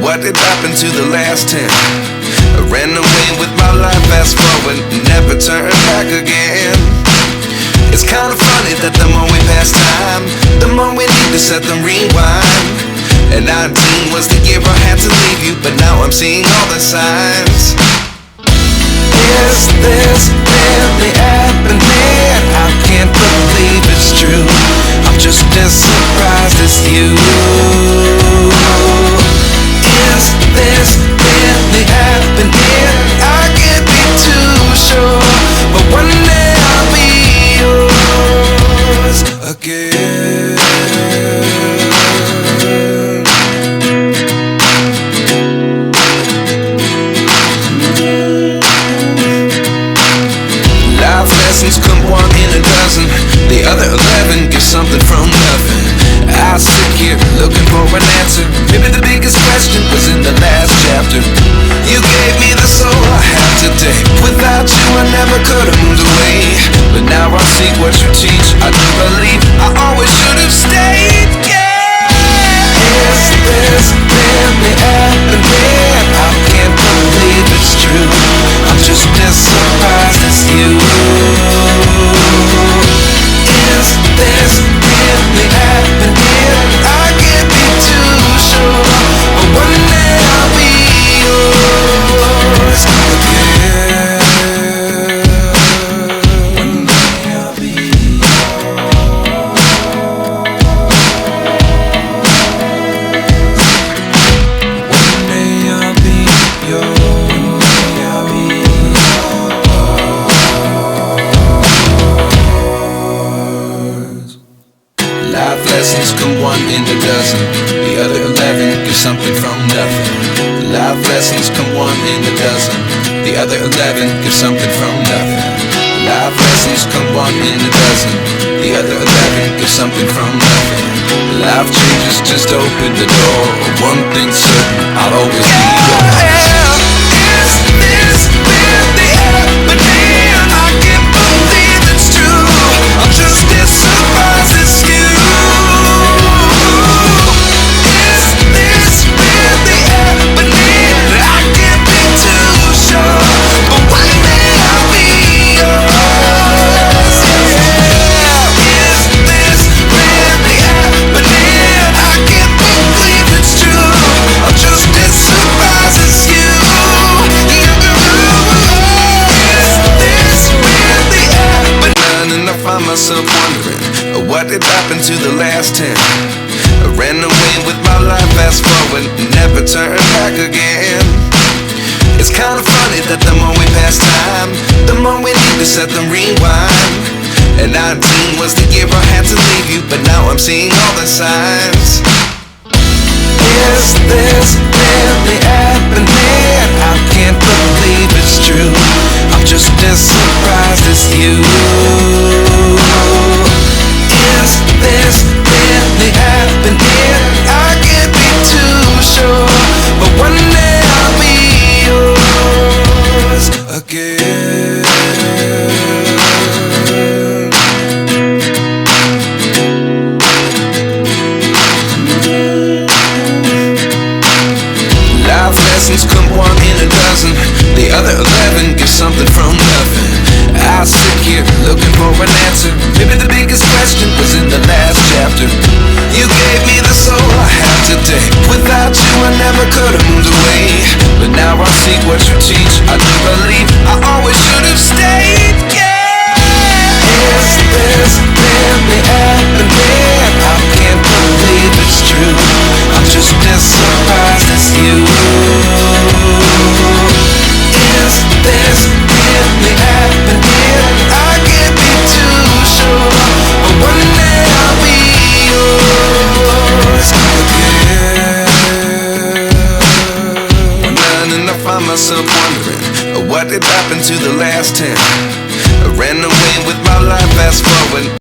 What did happen to the last 10? I ran away with my life, fast forward, never turn back again. It's kinda funny that the more we pass time, the more we need to set them rewind. And 19 was the year I had to leave you, but now I'm seeing all the signs. Is this really happening? I can't believe it's true. I'm just as surprised as you. Is this really happening? I can't be too sure, but one day I'll be yours again. Life lessons come one in a dozen. The other 11 give something from nothing. I sit here looking for an answer. Maybe the biggest question was in the last chapter. You gave me the soul I have today. Without you I never could have moved away. But now I see what you teach. I do believe I always should have stayed. Yeah. Is this really happening? I can't believe it's true. I'm just as surprised as you. Is this really happening? I can't be too sure, but one day I'll be yours again. One day I'll be yours. One day I'll be yours. I'll be yours. Life lessons come one in a dozen. The other 11 give something from nothing. Life lessons come one in a dozen. The other 11 give something from nothing. Life lessons come one in a dozen. The other 11 give something from nothing. Life changes just open the door. One thing's certain, I'll always be yours. Is this really happening? I can't believe it's true. I'm just as surprised as you. Myself wondering what did happen to the last 10. I ran away with my life, fast forward, never turn back again. It's kinda funny that the more we pass time, the more we need to set them rewind. And 19 was the year I had to leave you, but now I'm seeing all the signs. Is this really happening? I can't believe it's true. I'm just as surprised as you. Is this really happening? I can't be too sure, but one day I'll be yours again. Life lessons come one in a dozen. The other 11 give something from nothing. I sit here looking for an answer. Maybe the biggest question was in the last chapter. You gave me the soul I have today. Without you I never could have moved away. But now I see what you teach. I do